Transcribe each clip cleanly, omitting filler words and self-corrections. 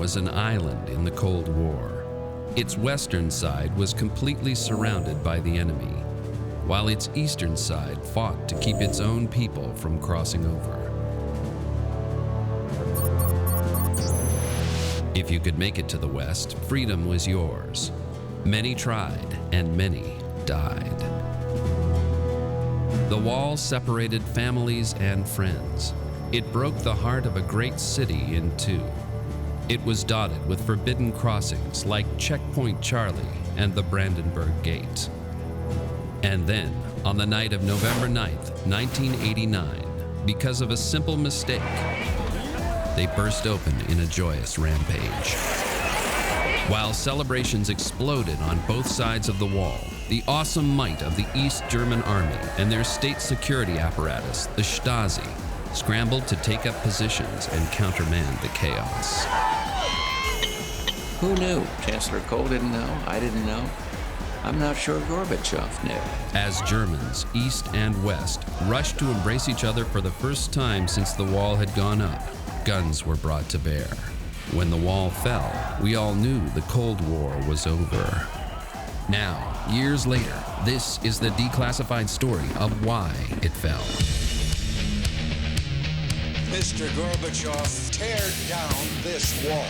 was an island in the Cold War. Its western side was completely surrounded by the enemy, while its eastern side fought to keep its own people from crossing over. If you could make it to the west, freedom was yours. Many tried, and many died. The wall separated families and friends. It broke the heart of a great city in two. It was dotted with forbidden crossings like Checkpoint Charlie and the Brandenburg Gate. And then, on the night of November 9th, 1989, because of a simple mistake, they burst open in a joyous rampage. While celebrations exploded on both sides of the wall, the awesome might of the East German army and their state security apparatus, the Stasi, scrambled to take up positions and countermand the chaos. Who knew? Chancellor Kohl didn't know. I didn't know. I'm not sure Gorbachev knew. As Germans, east and west, rushed to embrace each other for the first time since the wall had gone up, guns were brought to bear. When the wall fell, we all knew the Cold War was over. Now, years later, this is the declassified story of why it fell. Mr. Gorbachev, tear down this wall.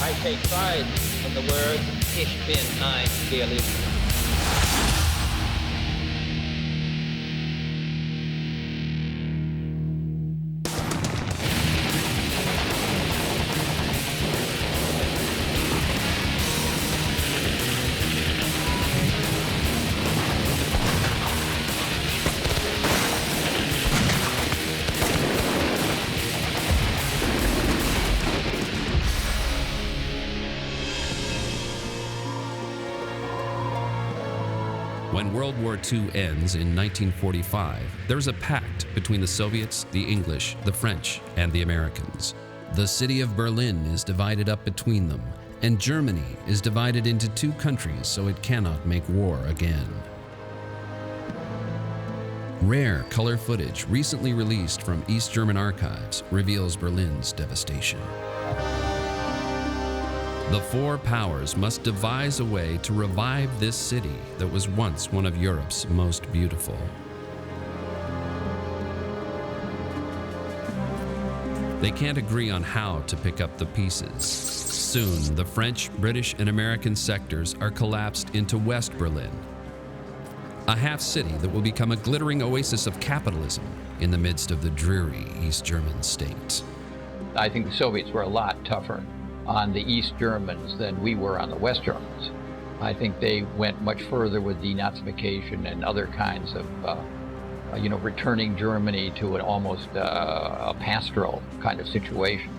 I take pride in the word, Ich bin ein Berliner. When World War II ends in 1945, there's a pact between the Soviets, the English, the French, and the Americans. The city of Berlin is divided up between them, and Germany is divided into two countries so it cannot make war again. Rare color footage recently released from East German archives reveals Berlin's devastation. The four powers must devise a way to revive this city that was once one of Europe's most beautiful. They can't agree on how to pick up the pieces. Soon, the French, British, and American sectors are collapsed into West Berlin, a half-city that will become a glittering oasis of capitalism in the midst of the dreary East German state. I think the Soviets were a lot tougher on the East Germans than we were on the West Germans. I think they went much further with denazification and other kinds of, returning Germany to an almost a pastoral kind of situation.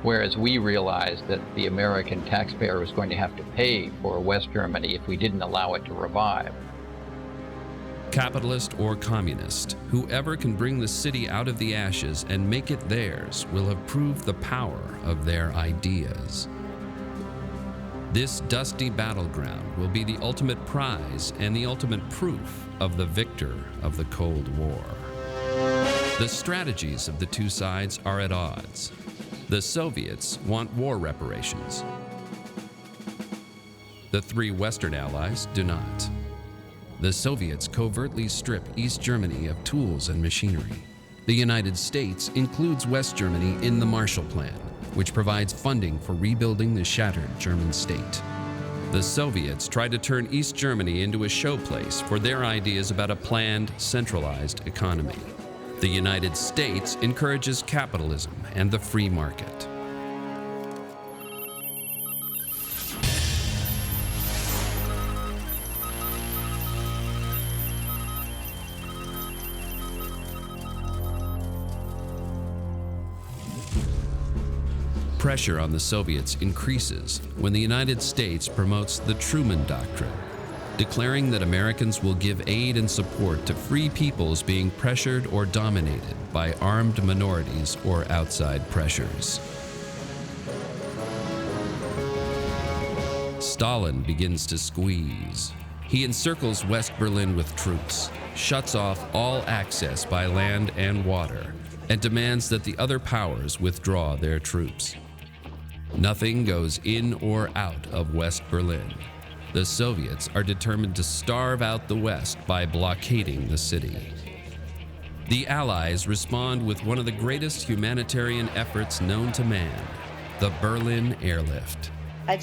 Whereas we realized that the American taxpayer was going to have to pay for West Germany if we didn't allow it to revive. Capitalist or communist, whoever can bring the city out of the ashes and make it theirs will have proved the power of their ideas. This dusty battleground will be the ultimate prize and the ultimate proof of the victor of the Cold War. The strategies of the two sides are at odds. The Soviets want war reparations. The three Western allies do not. The Soviets covertly strip East Germany of tools and machinery. The United States includes West Germany in the Marshall Plan, which provides funding for rebuilding the shattered German state. The Soviets try to turn East Germany into a showplace for their ideas about a planned, centralized economy. The United States encourages capitalism and the free market. Pressure on the Soviets increases when the United States promotes the Truman Doctrine, declaring that Americans will give aid and support to free peoples being pressured or dominated by armed minorities or outside pressures. Stalin begins to squeeze. He encircles West Berlin with troops, shuts off all access by land and water, and demands that the other powers withdraw their troops. Nothing goes in or out of West Berlin. The Soviets are determined to starve out the West by blockading the city. The Allies respond with one of the greatest humanitarian efforts known to man, the Berlin Airlift. When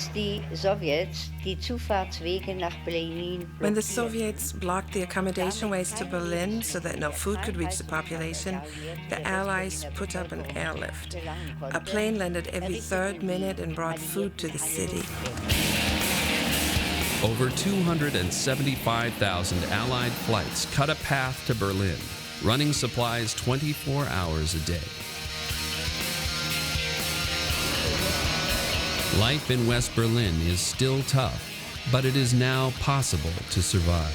the Soviets blocked the accommodation ways to Berlin so that no food could reach the population, the Allies put up an airlift. A plane landed every third minute and brought food to the city. Over 275,000 Allied flights cut a path to Berlin, running supplies 24 hours a day. Life in West Berlin is still tough, but it is now possible to survive.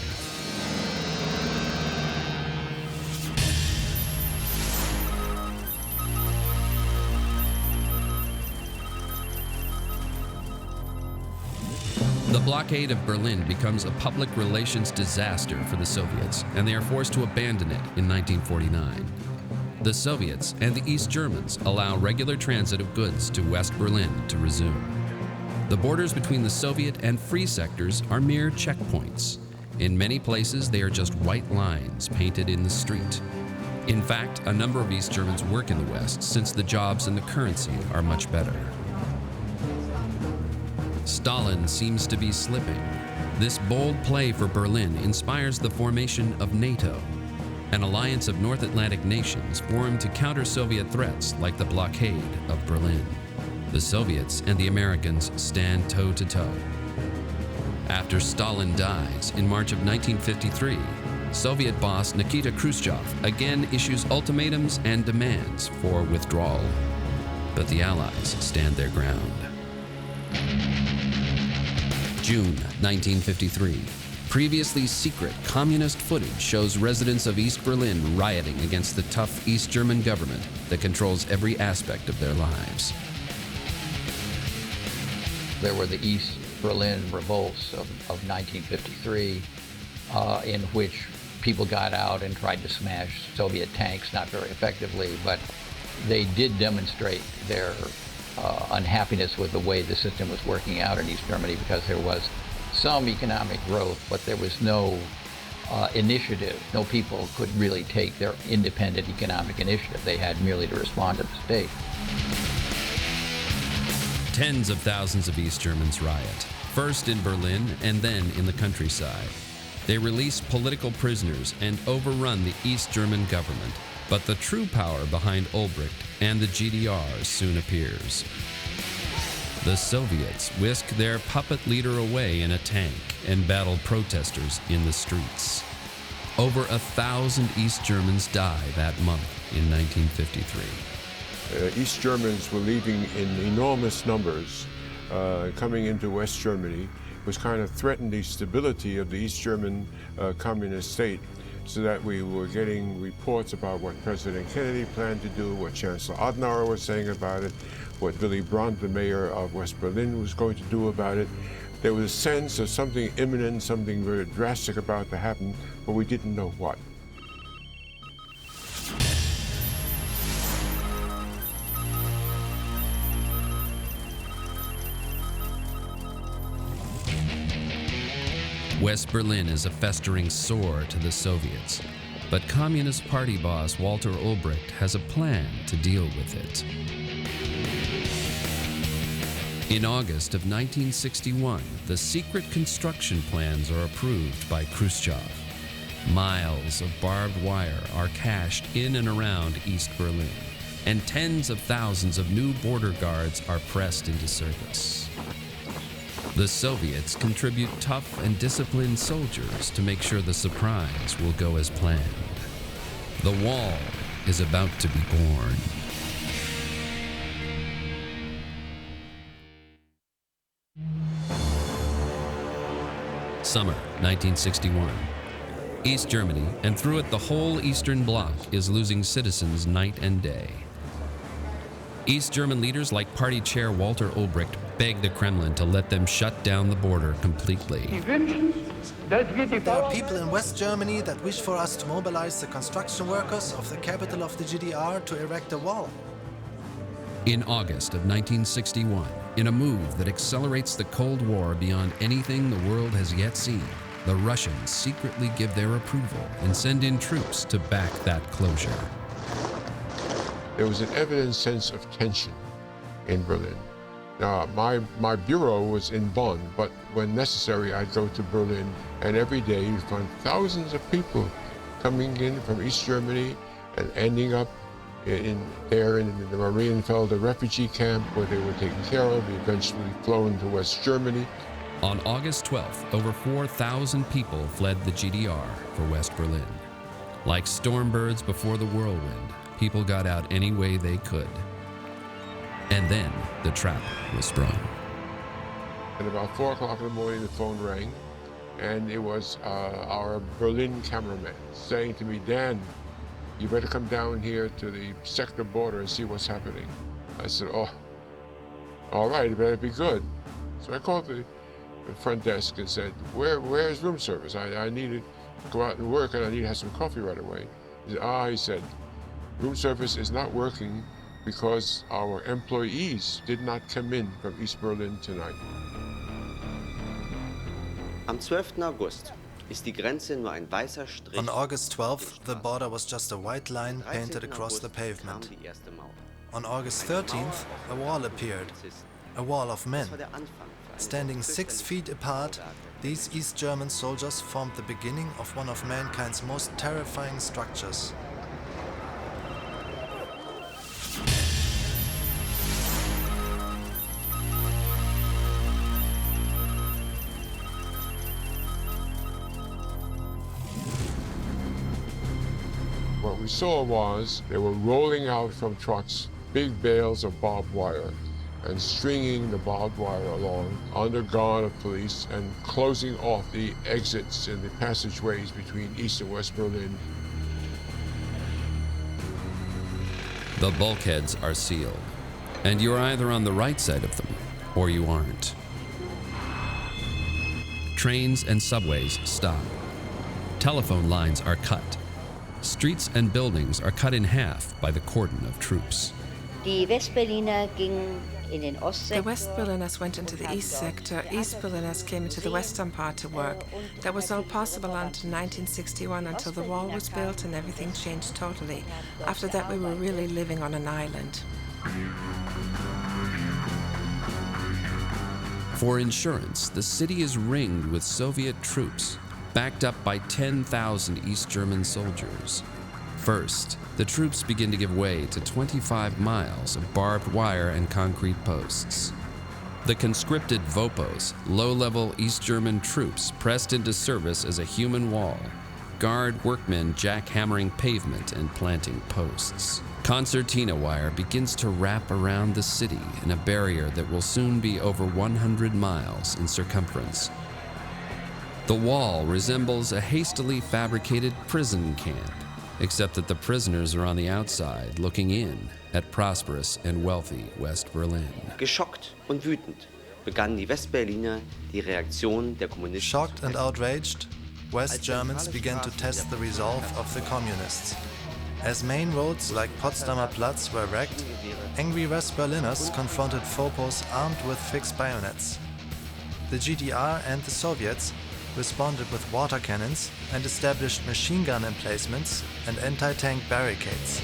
The blockade of Berlin becomes a public relations disaster for the Soviets, and they are forced to abandon it in 1949. The Soviets and the East Germans allow regular transit of goods to West Berlin to resume. The borders between the Soviet and free sectors are mere checkpoints. In many places, they are just white lines painted in the street. In fact, a number of East Germans work in the West since the jobs and the currency are much better. Stalin seems to be slipping. This bold play for Berlin inspires the formation of NATO, an alliance of North Atlantic nations formed to counter Soviet threats like the blockade of Berlin. The Soviets and the Americans stand toe-to-toe. After Stalin dies in March of 1953, Soviet boss Nikita Khrushchev again issues ultimatums and demands for withdrawal. But the Allies stand their ground. June 1953. Previously secret communist footage shows residents of East Berlin rioting against the tough East German government that controls every aspect of their lives. There were the East Berlin revolts of 1953, in which people got out and tried to smash Soviet tanks, not very effectively, but they did demonstrate their unhappiness with the way the system was working out in East Germany, because there was some economic growth, but there was no initiative. No people could really take their independent economic initiative. They had merely to respond to the state. Tens of thousands of East Germans riot, first in Berlin and then in the countryside. They release political prisoners and overrun the East German government, but the true power behind Ulbricht and the GDR soon appears. The Soviets whisk their puppet leader away in a tank and battle protesters in the streets. Over 1,000 East Germans die that month in 1953. East Germans were leaving in enormous numbers, coming into West Germany, which kind of threatened the stability of the East German communist state, so that we were getting reports about what President Kennedy planned to do, what Chancellor Adenauer was saying about it, what Willy Brandt, the mayor of West Berlin, was going to do about it. There was a sense of something imminent, something very drastic about to happen, but we didn't know what. West Berlin is a festering sore to the Soviets, but Communist Party boss Walter Ulbricht has a plan to deal with it. In August of 1961, the secret construction plans are approved by Khrushchev. Miles of barbed wire are cached in and around East Berlin, and tens of thousands of new border guards are pressed into service. The Soviets contribute tough and disciplined soldiers to make sure the surprise will go as planned. The wall is about to be born. Summer 1961. East Germany, and through it the whole Eastern Bloc, is losing citizens night and day. East German leaders like party chair Walter Ulbricht beg the Kremlin to let them shut down the border completely. There are people in West Germany that wish for us to mobilize the construction workers of the capital of the GDR to erect a wall. In August of 1961, in a move that accelerates the Cold War beyond anything the world has yet seen, the Russians secretly give their approval and send in troops to back that closure. There was an evident sense of tension in Berlin. Now, my bureau was in Bonn, but when necessary, I'd go to Berlin, and every day you'd find thousands of people coming in from East Germany and ending up in the Marienfelde refugee camp, where they were taken care of, eventually flown to West Germany. On August 12th, over 4,000 people fled the GDR for West Berlin. Like storm birds before the whirlwind, people got out any way they could. And then the trap was sprung. At about 4 o'clock in the morning, the phone rang, and it was our Berlin cameraman saying to me, "Dan, you better come down here to the sector border and see what's happening." I said, "Oh, all right, it better be good." So I called the front desk and said, where's room service? I need to go out and work, and I need to have some coffee right away. He said, "Room service is not working because our employees did not come in from East Berlin tonight." Am 12. August ist die Grenze nur ein weißer Strich. On August 12th, the border was just a white line painted across the pavement. On August 13th, a wall appeared, a wall of men. Standing 6 feet apart, these East German soldiers formed the beginning of one of mankind's most terrifying structures. What we saw was they were rolling out from trucks big bales of barbed wire and stringing the barbed wire along under guard of police and closing off the exits and the passageways between East and West Berlin. The bulkheads are sealed, and you're either on the right side of them or you aren't. Trains and subways stop. Telephone lines are cut. Streets and buildings are cut in half by the cordon of troops. The West Berliners went into the East sector, East Berliners came into the western part to work. That was all possible until 1961, until the wall was built and everything changed totally. After that, we were really living on an island. For insurance, the city is ringed with Soviet troops, backed up by 10,000 East German soldiers. First, the troops begin to give way to 25 miles of barbed wire and concrete posts. The conscripted Vopos, low-level East German troops pressed into service as a human wall, guard workmen jackhammering pavement and planting posts. Concertina wire begins to wrap around the city in a barrier that will soon be over 100 miles in circumference. The wall resembles a hastily fabricated prison camp, except that the prisoners are on the outside looking in at prosperous and wealthy West Berlin. Geschockt und wütend begannen die Westberliner die Reaktion der Kommunisten. Shocked and outraged, West Germans began to test the resolve of the communists. As main roads like Potsdamer Platz were wrecked, angry West Berliners confronted Vopos armed with fixed bayonets. The GDR and the Soviets responded with water cannons and established machine gun emplacements and anti-tank barricades.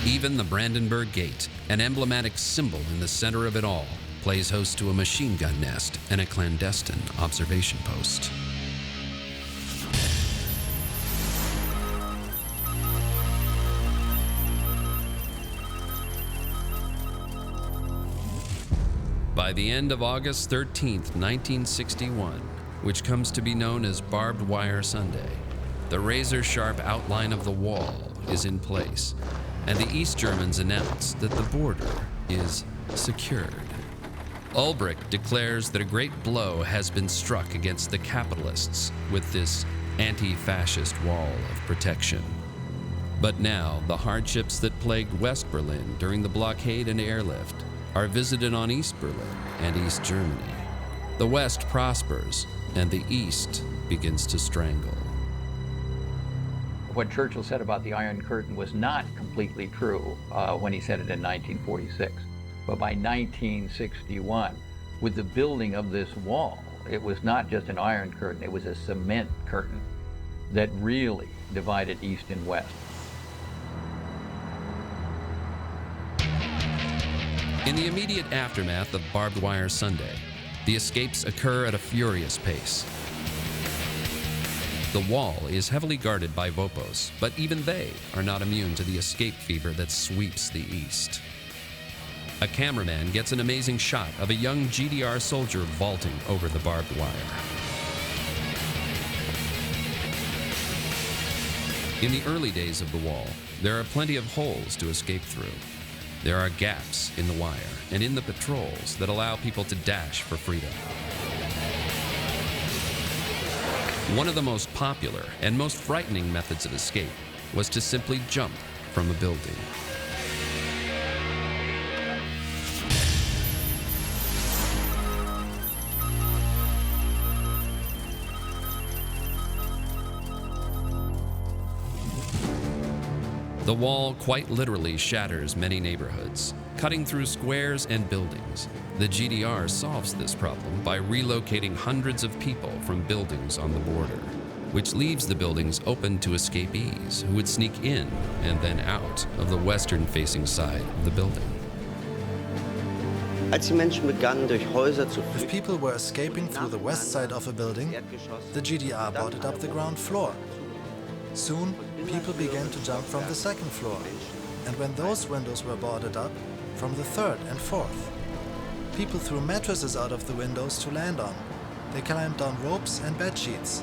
Even the Brandenburg Gate, an emblematic symbol in the center of it all, plays host to a machine gun nest and a clandestine observation post. By the end of August 13th, 1961, which comes to be known as Barbed Wire Sunday, the razor-sharp outline of the wall is in place, and the East Germans announce that the border is secured. Ulbricht declares that a great blow has been struck against the capitalists with this anti-fascist wall of protection. But now, the hardships that plagued West Berlin during the blockade and airlift are visited on East Berlin and East Germany. The West prospers, and the East begins to strangle. What Churchill said about the Iron Curtain was not completely true when he said it in 1946. But by 1961, with the building of this wall, it was not just an iron curtain, it was a cement curtain that really divided East and West. In the immediate aftermath of Barbed Wire Sunday, the escapes occur at a furious pace. The wall is heavily guarded by Vopos, but even they are not immune to the escape fever that sweeps the East. A cameraman gets an amazing shot of a young GDR soldier vaulting over the barbed wire. In the early days of the wall, there are plenty of holes to escape through. There are gaps in the wire and in the patrols that allow people to dash for freedom. One of the most popular and most frightening methods of escape was to simply jump from a building. The wall quite literally shatters many neighborhoods, cutting through squares and buildings. The GDR solves this problem by relocating hundreds of people from buildings on the border, which leaves the buildings open to escapees who would sneak in and then out of the western-facing side of the building. If people were escaping through the west side of a building, the GDR boarded up the ground floor. Soon, people began to jump from the second floor, and when those windows were boarded up, from the third and fourth. People threw mattresses out of the windows to land on. They climbed on ropes and bed sheets.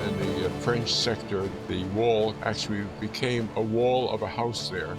In the French sector, the wall actually became a wall of a house there.